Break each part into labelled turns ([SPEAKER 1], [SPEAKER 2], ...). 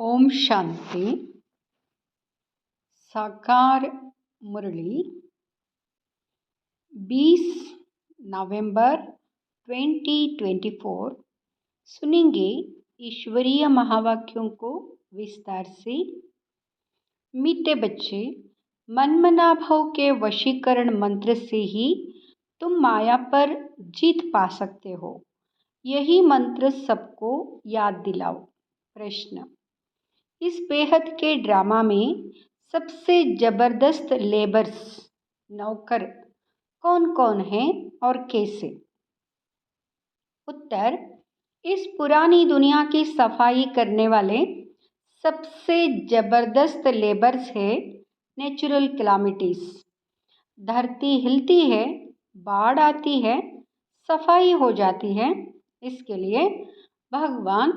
[SPEAKER 1] ओम शांति। साकार मुरली 20 नवंबर 2024 सुनेंगे ईश्वरीय महावाक्यों को विस्तार से। मीठे बच्चे, मनमनाभव के वशीकरण मंत्र से ही तुम माया पर जीत पा सकते हो। यही मंत्र सबको याद दिलाओ। प्रश्न: इस बेहद के ड्रामा में सबसे जबरदस्त लेबर्स नौकर कौन कौन हैं और कैसे? उत्तर: इस पुरानी दुनिया की सफाई करने वाले सबसे जबरदस्त लेबर्स है नेचुरल कैलामिटीज। धरती हिलती है, बाढ़ आती है, सफाई हो जाती है। इसके लिए भगवान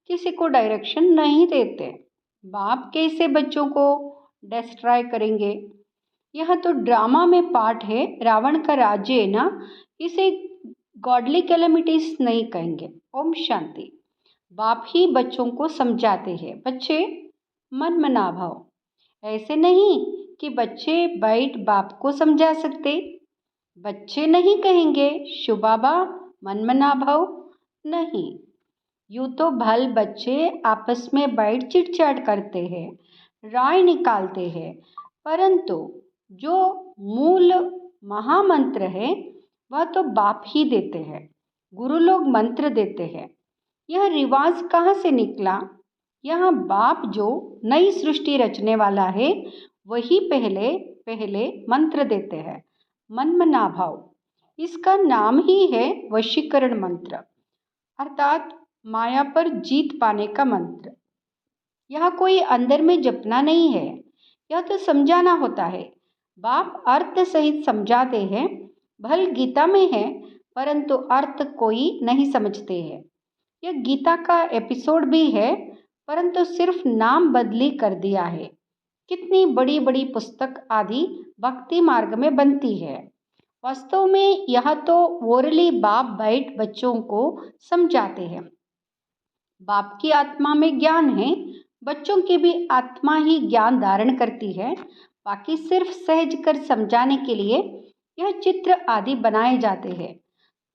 [SPEAKER 1] किसी को डायरेक्शन नहीं देते। बाप कैसे बच्चों को डिस्ट्रॉय करेंगे? यह तो ड्रामा में पार्ट है। रावण का राज्य है ना, इसे गॉडली कैलेमिटीज नहीं कहेंगे। ओम शांति। बाप ही बच्चों को समझाते हैं। बच्चे मन मना भाव, ऐसे नहीं कि बच्चे बैठ बाप को समझा सकते। बच्चे नहीं कहेंगे शुबाबा मन मना भाव, नहीं। यूँ तो भल बच्चे आपस में बैठ चिटचाट करते हैं, राय निकालते हैं, परंतु जो मूल महामंत्र है वह तो बाप ही देते हैं। गुरु लोग मंत्र देते हैं। यह रिवाज कहाँ से निकला? यह बाप जो नई सृष्टि रचने वाला है वही पहले पहले मंत्र देते हैं। मनमना भाव, इसका नाम ही है वशीकरण मंत्र, अर्थात माया पर जीत पाने का मंत्र। यह कोई अंदर में जपना नहीं है, यह तो समझाना होता है। बाप अर्थ सहित समझाते हैं। भल गीता में है, परंतु अर्थ कोई नहीं समझते हैं। यह गीता का एपिसोड भी है, परंतु सिर्फ नाम बदली कर दिया है। कितनी बड़ी बड़ी पुस्तक आदि भक्ति मार्ग में बनती है। वास्तव में यह तो ओरली बाप बैठ बच्चों को समझाते हैं। बाप की आत्मा में ज्ञान है, बच्चों की भी आत्मा ही ज्ञान धारण करती है। बाकी सिर्फ सहज कर समझाने के लिए यह चित्र आदि बनाए जाते हैं।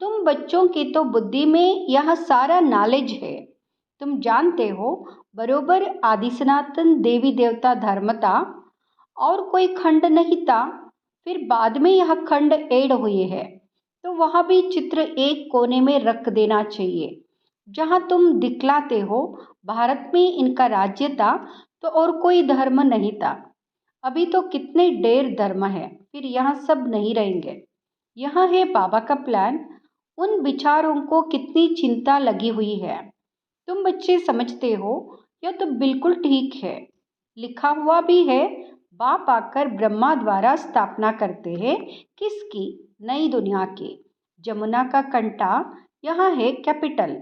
[SPEAKER 1] तुम बच्चों की तो बुद्धि में यह सारा नॉलेज है। तुम जानते हो बरोबर आदि सनातन देवी देवता धर्म था और कोई खंड नहीं था। फिर बाद में यह खंड ऐड हुए हैं, तो वहाँ भी चित्र एक कोने में रख देना चाहिए। जहाँ तुम दिखलाते हो भारत में इनका राज्य था तो और कोई धर्म नहीं था। अभी तो कितने ढेर धर्म है, फिर यहाँ सब नहीं रहेंगे। यह है बाबा का प्लान। उन विचारों को कितनी चिंता लगी हुई है। तुम बच्चे समझते हो यह तो बिल्कुल ठीक है। लिखा हुआ भी है, बाप आकर ब्रह्मा द्वारा स्थापना करते हैं। किसकी? नई दुनिया की। जमुना का कंटा यहाँ है कैपिटल।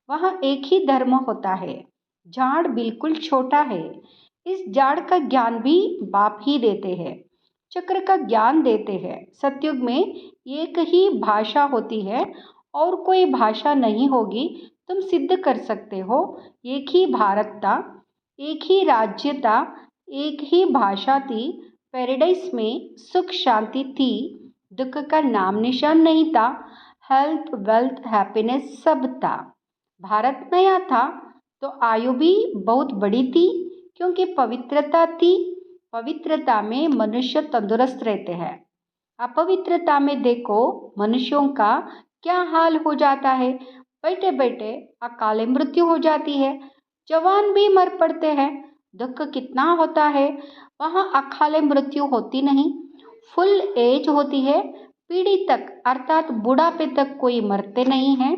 [SPEAKER 1] वहाँ एक ही धर्म होता है। झाड़ बिल्कुल छोटा है। इस झाड़ का ज्ञान भी बाप ही देते हैं। चक्र का ज्ञान देते हैं। सतयुग में एक ही भाषा होती है और कोई भाषा नहीं होगी। तुम सिद्ध कर सकते हो एक ही भारत था, एक ही राज्य था, एक ही भाषा थी। पैराडाइस में सुख शांति थी, दुख का नाम निशान नहीं था। हेल्थ वेल्थ हैप्पीनेस सब था। भारत नया था तो आयु भी बहुत बड़ी थी, क्योंकि पवित्रता थी। पवित्रता में मनुष्य तंदुरुस्त रहते हैं। अपवित्रता में देखो मनुष्यों का क्या हाल हो जाता है। बैठे बैठे अकाले मृत्यु हो जाती है, जवान भी मर पड़ते हैं। दुख कितना होता है। वहाँ अकाले मृत्यु होती नहीं, फुल एज होती है। पीढ़ी तक अर्थात बुढ़ापे तक कोई मरते नहीं हैं।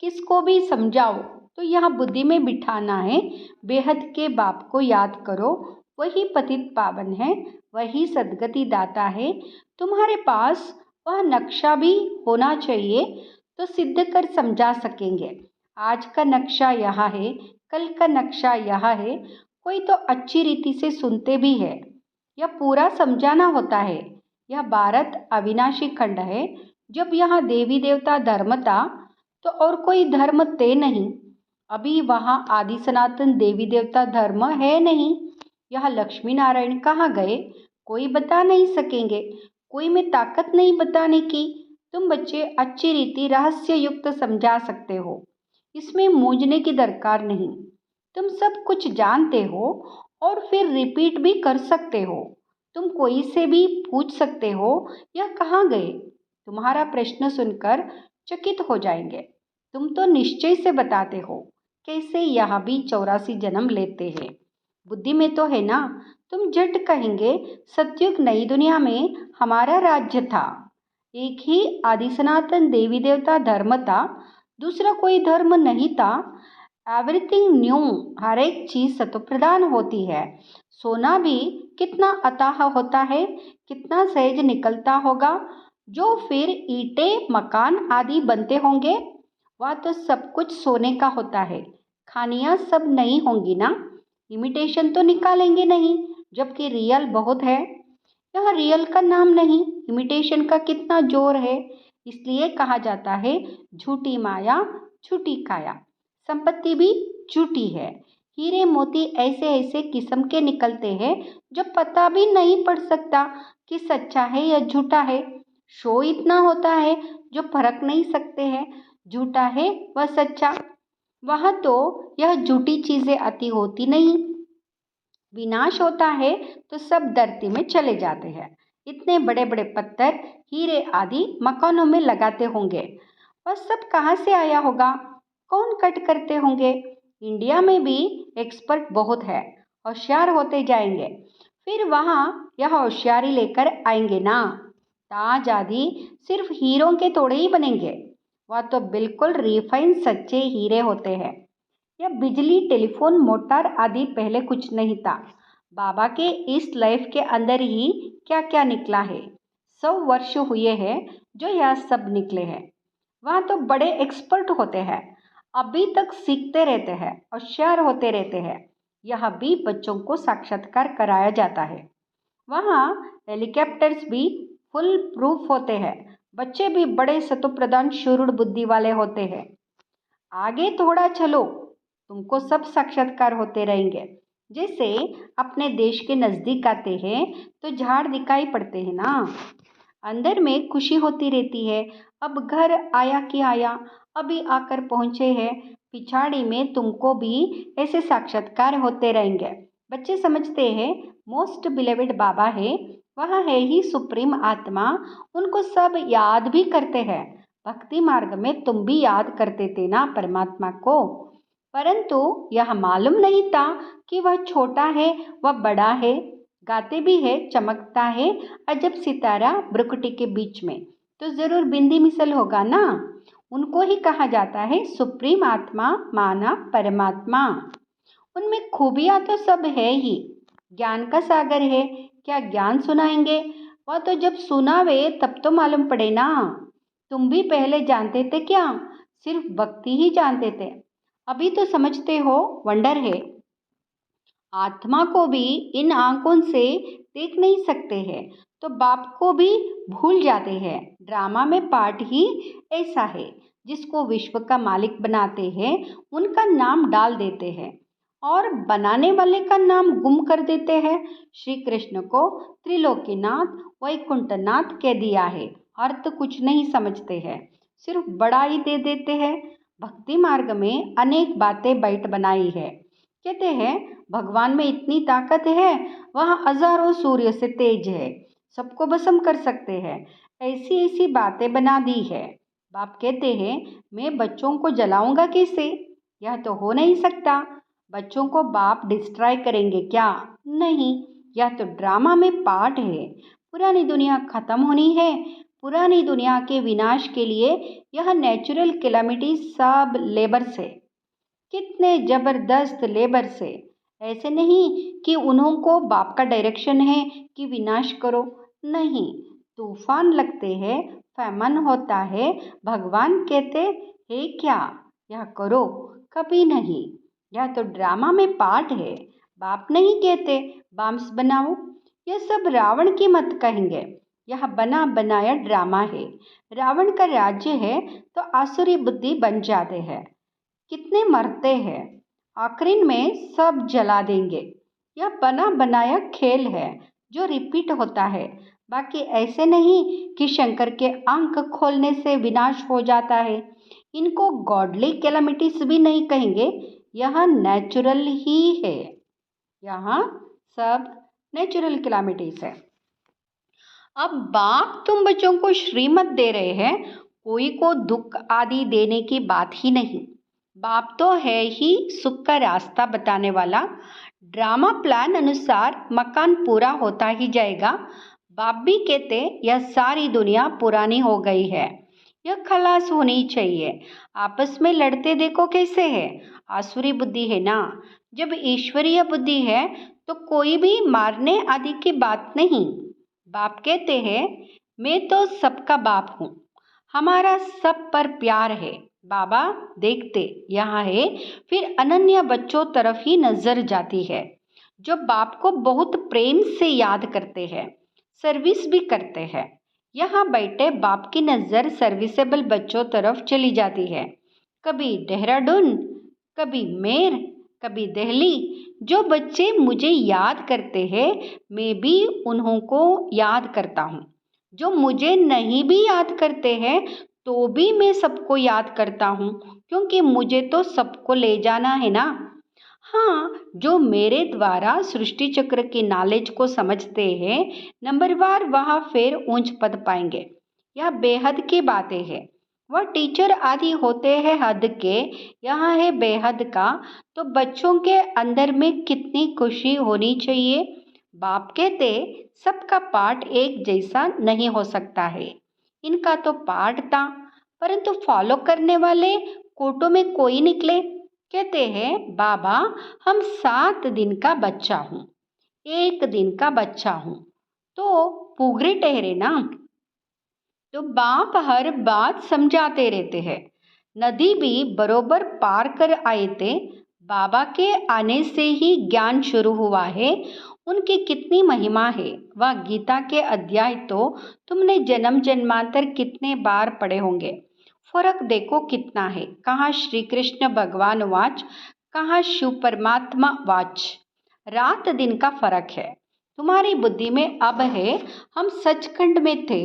[SPEAKER 1] किसको भी समझाओ तो यह बुद्धि में बिठाना है। बेहद के बाप को याद करो, वही पतित पावन है, वही सदगति दाता है। तुम्हारे पास वह नक्शा भी होना चाहिए तो सिद्ध कर समझा सकेंगे। आज का नक्शा यहाँ है, कल का नक्शा यहाँ है। कोई तो अच्छी रीति से सुनते भी है। यह पूरा समझाना होता है। यह भारत अविनाशी खंड है। जब यहाँ देवी देवता धर्म था तो और कोई धर्म थे नहीं। अभी वहाँ आदि सनातन देवी देवता धर्म है नहीं। यह लक्ष्मी नारायण कहाँ गए, कोई बता नहीं सकेंगे। कोई में ताकत नहीं बताने की। तुम बच्चे अच्छी रीति रहस्य युक्त समझा सकते हो, इसमें मूंझने की दरकार नहीं। तुम सब कुछ जानते हो और फिर रिपीट भी कर सकते हो। तुम कोई से भी पूछ सकते हो यह कहाँ गए, तुम्हारा प्रश्न सुनकर चकित हो जाएंगे। तुम तो निश्चय से बताते हो, कैसे यह भी 84 जन्म लेते हैं। बुद्धि में तो है ना। तुम झट कहेंगे सतयुग नई दुनिया में हमारा राज्य था, एक ही आदि सनातन देवी देवता धर्म था, दूसरा कोई धर्म नहीं था। एवरीथिंग न्यू, हर एक चीज सतो प्रधान होती है। सोना भी कितना अथाह होता है, कितना सहज निकलता होगा, जो फिर ईंटें मकान आदि बनते होंगे। वह तो सब कुछ सोने का होता है। खानियां सब नहीं होंगी ना, इमिटेशन तो निकालेंगे नहीं, जबकि रियल बहुत है। यह रियल का नाम नहीं, इमिटेशन का कितना जोर है। इसलिए कहा जाता है झूठी माया झूठी काया। संपत्ति भी झूठी है। हीरे मोती ऐसे ऐसे किस्म के निकलते हैं जो पता भी नहीं पड़ सकता कि सच्चा है या झूठा है। शो इतना होता है जो फर्क नहीं सकते हैं झूठा है व सच्चा। वहाँ तो यह झूठी चीजें अति होती नहीं। विनाश होता है तो सब धरती में चले जाते हैं। इतने बड़े बड़े पत्थर हीरे आदि मकानों में लगाते होंगे, वह सब कहाँ से आया होगा, कौन कट करते होंगे। इंडिया में भी एक्सपर्ट बहुत है, होशियार होते जाएंगे। फिर वहाँ यह होशियारी लेकर आएंगे ना। ताज आदि सिर्फ हीरों के तोड़े ही बनेंगे, वह तो बिल्कुल रिफाइन सच्चे हीरे होते हैं। यह बिजली टेलीफोन मोटर आदि पहले कुछ नहीं था। बाबा के इस लाइफ के अंदर ही क्या क्या निकला है। 100 वर्ष हुए हैं जो यह सब निकले हैं। वहाँ तो बड़े एक्सपर्ट होते हैं, अभी तक सीखते रहते हैं, होशियार होते रहते हैं। यह भी बच्चों को साक्षात्कार कराया जाता है। वहाँ हेलीकॉप्टर्स भी फुल प्रूफ होते हैं। बच्चे भी बड़े सतोप्रधान शुरू बुद्धि वाले होते हैं। आगे थोड़ा चलो, तुमको सब साक्षात्कार होते रहेंगे। जैसे अपने देश के नज़दीक आते हैं तो झाड़ दिखाई पड़ते हैं ना, अंदर में खुशी होती रहती है। अब घर आया कि आया, अभी आकर पहुँचे हैं। पिछाड़ी में तुमको भी ऐसे साक्षात्कार होते रहेंगे। बच्चे समझते हैं मोस्ट बिलेवेड बाबा है, वह है ही सुप्रीम आत्मा, उनको सब याद भी करते हैं। भक्ति मार्ग में तुम भी याद करते थे ना परमात्मा को, परंतु यह मालूम नहीं था कि वह छोटा है वह बड़ा है, गाते भी है चमकता है अजब सितारा ब्रुकुटी के बीच में, तो जरूर बिंदी मिसल होगा ना। उनको ही कहा जाता है सुप्रीम आत्मा माना परमात्मा। उनमें खूबियाँ तो सब है ही, ज्ञान का सागर है। क्या ज्ञान सुनाएंगे, वह तो जब सुनावे तब तो मालूम पड़े ना। तुम भी पहले जानते थे क्या, सिर्फ भक्ति ही जानते थे, अभी तो समझते हो वंडर है। आत्मा को भी इन आंखों से देख नहीं सकते हैं तो बाप को भी भूल जाते हैं। ड्रामा में पार्ट ही ऐसा है, जिसको विश्व का मालिक बनाते हैं उनका नाम डाल देते हैं और बनाने वाले का नाम गुम कर देते हैं। श्री कृष्ण को त्रिलोकीनाथ वैकुंठनाथ कह दिया है, अर्थ कुछ नहीं समझते हैं, सिर्फ बड़ाई दे देते हैं। भक्ति मार्ग में अनेक बातें बैठ बनाई है। कहते हैं भगवान में इतनी ताकत है, वह हजारों सूर्य से तेज है, सबको भस्म कर सकते हैं, ऐसी ऐसी बातें बना दी है। बाप कहते हैं मैं बच्चों को जलाऊंगा कैसे, यह तो हो नहीं सकता। बच्चों को बाप डिस्ट्रॉय करेंगे क्या, नहीं, यह तो ड्रामा में पार्ट है। पुरानी दुनिया खत्म होनी है, पुरानी दुनिया के विनाश के लिए यह नेचुरल कैलामिटी सब लेबर से, कितने जबरदस्त लेबर से। ऐसे नहीं कि उन्हों को बाप का डायरेक्शन है कि विनाश करो, नहीं। तूफान लगते हैं, फैमन होता है, भगवान कहते हे क्या यह करो, कभी नहीं। यह तो ड्रामा में पार्ट है। बाप नहीं कहते बाम्स बनाओ, यह सब रावण की मत कहेंगे, यह बना बनाया ड्रामा है। रावण का राज्य है तो आसुरी बुद्धि बन जाते हैं। कितने मरते हैं, आखिरी में सब जला देंगे। यह बना बनाया खेल है जो रिपीट होता है। बाकी ऐसे नहीं कि शंकर के आंख खोलने से विनाश हो जाता है। इनको गॉडली कैलामिटीज भी नहीं कहेंगे, यह नेचुरल ही है। यहाँ सब नेचुरल कैलामिटीज है। अब बाप तुम बच्चों को श्रीमत दे रहे हैं, कोई को दुख आदि देने की बात ही नहीं। बाप तो है ही सुख का रास्ता बताने वाला। ड्रामा प्लान अनुसार मकान पूरा होता ही जाएगा। बाप भी कहते यह सारी दुनिया पुरानी हो गई है, यह खलास होनी चाहिए। आपस में लड़ते देखो कैसे है, आसुरी बुद्धि है ना। जब ईश्वरीय बुद्धि है तो कोई भी मारने आदि की बात नहीं। बाप कहते हैं मैं तो सबका बाप हूँ, हमारा सब पर प्यार है। बाबा देखते यहाँ है, फिर अनन्य बच्चों तरफ ही नजर जाती है, जो बाप को बहुत प्रेम से याद करते हैं, सर्विस भी करते हैं। यहाँ बैठे बाप की नज़र सर्विसेबल बच्चों तरफ चली जाती है। कभी देहरादून, कभी मेर, कभी दिल्ली। जो बच्चे मुझे याद करते हैं मैं भी उन्हों को याद करता हूँ। जो मुझे नहीं भी याद करते हैं तो भी मैं सबको याद करता हूँ, क्योंकि मुझे तो सबको ले जाना है ना। हाँ, जो मेरे द्वारा सृष्टि चक्र की नॉलेज को समझते हैं नंबरवार वह फिर ऊंच पद पाएंगे। यह बेहद की बातें हैं। वह टीचर आदि होते हैं हद के, यहाँ है बेहद का। तो बच्चों के अंदर में कितनी खुशी होनी चाहिए। बाप कहते सबका पाठ एक जैसा नहीं हो सकता है। इनका तो पाठ था, परंतु फॉलो करने वाले कोटों में कोई निकले। कहते हैं बाबा हम 7 दिन का बच्चा हूँ, 1 दिन का बच्चा हूँ, तो पुगरे ठहरे ना। तो बाप हर बात समझाते रहते हैं। नदी भी बरोबर पार कर आए थे। बाबा के आने से ही ज्ञान शुरू हुआ है। उनकी कितनी महिमा है, वह गीता के अध्याय तो तुमने जन्म जन्मांतर कितने बार पढ़े होंगे। फर्क देखो कितना है, कहाँ श्री कृष्ण भगवान वाच, कहाँ शिव परमात्मा वाच। रात दिन का फर्क है। तुम्हारी बुद्धि में अब है, हम सचखंड में थे,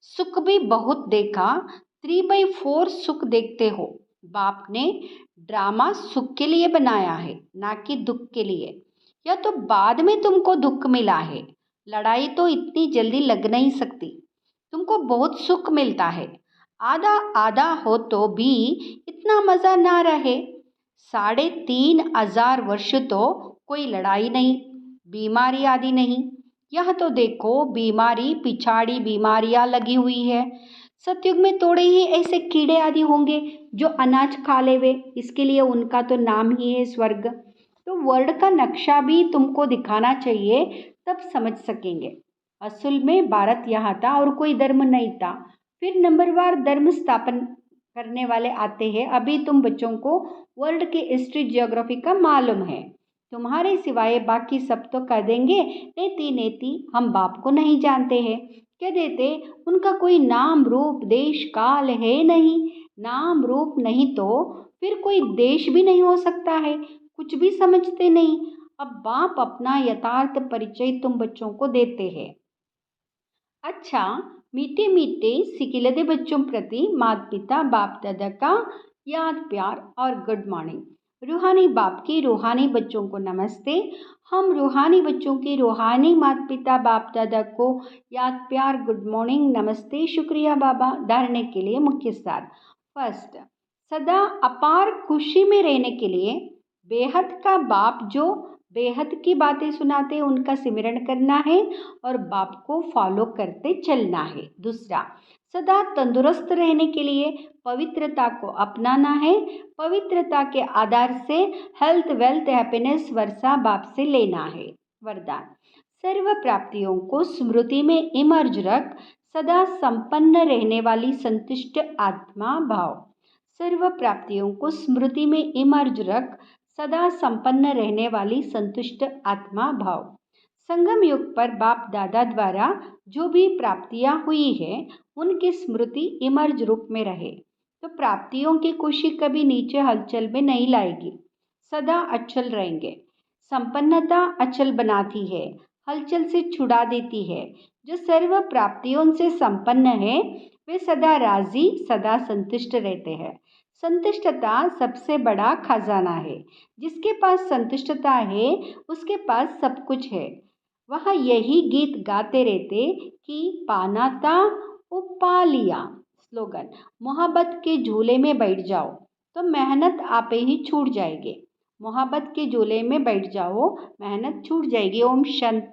[SPEAKER 1] सुख भी बहुत देखा, 3/4 सुख देखते हो। बाप ने ड्रामा सुख के लिए बनाया है, ना कि दुख के लिए। या तो बाद में तुमको दुख मिला है, लड़ाई तो इतनी जल्दी लग नहीं सकती। तुमको बहुत सुख मिलता है, आधा आधा हो तो भी इतना मजा ना रहे। 3,500 वर्ष तो कोई लड़ाई नहीं, बीमारी आदि नहीं। यह तो देखो बीमारी पिछाड़ी बीमारियां लगी हुई है। सतयुग में थोड़े ही ऐसे कीड़े आदि होंगे जो अनाज खा लेवे, इसके लिए उनका तो नाम ही है स्वर्ग। तो वर्ल्ड का नक्शा भी तुमको दिखाना चाहिए, तब समझ सकेंगे। असल में भारत यहाँ था और कोई धर्म नहीं था, फिर नंबरवार धर्म स्थापन करने वाले आते हैं। अभी तुम बच्चों को वर्ल्ड की हिस्ट्री जियोग्राफी का मालूम है, तुम्हारे सिवाय बाकी सब तो कह देंगे नेति नेति हम बाप को नहीं जानते हैं। कह देते उनका कोई नाम रूप देश काल है नहीं। नाम रूप नहीं तो फिर कोई देश भी नहीं हो सकता है। कुछ भी समझते नहीं। अब बाप अपना यथार्थ परिचय तुम बच्चों को देते हैं। अच्छा, मीठे मीठे सिकिलदे बच्चों प्रति माता पिता बाप दादा का याद प्यार और गुड मॉर्निंग। रूहानी बाप की रूहानी बच्चों को नमस्ते। हम रूहानी बच्चों की रूहानी माता पिता बाप दादा को याद प्यार गुड मॉर्निंग नमस्ते शुक्रिया बाबा। धारने के लिए मुख्य सार। फर्स्ट, सदा अपार खुशी में रहने के लिए बेहद का बाप जो बेहद की बातें सुनाते उनका सिमरन करना है और बाप को फॉलो करते चलना है। दूसरा, सदा तंदुरुस्त रहने के लिए पवित्रता को अपनाना है। पवित्रता के आधार से हेल्थ वेल्थ हैप्पीनेस वर्षा बाप से लेना है। वरदान, सर्व प्राप्तियों को स्मृति में इमर्ज रख सदा संपन्न रहने वाली संतुष्ट आत्मा भाव। सर्व प्राप्तियों को स्मृति में इमर्ज रख सदा संपन्न रहने वाली संतुष्ट आत्मा भाव। संगम युग पर बाप दादा द्वारा जो भी प्राप्तियां हुई है उनकी स्मृति इमर्ज रूप में रहे। तो प्राप्तियों की खुशी कभी नीचे हलचल में नहीं लाएगी, सदा अचल रहेंगे। संपन्नता अचल बनाती है, हलचल से छुड़ा देती है। जो सर्व प्राप्तियों से संपन्न है वे सदा राजी, सदा संतुष्ट रहते हैं। संतुष्टता सबसे बड़ा खजाना है। जिसके पास संतुष्टता है उसके पास सब कुछ है। वह यही गीत गाते रहते कि पाना था वो पा लिया। स्लोगन, मोहब्बत के झूले में बैठ जाओ तो मेहनत आपे ही छूट जाएगी। मोहब्बत के झूले में बैठ जाओ, मेहनत छूट जाएगी। ओम शांति।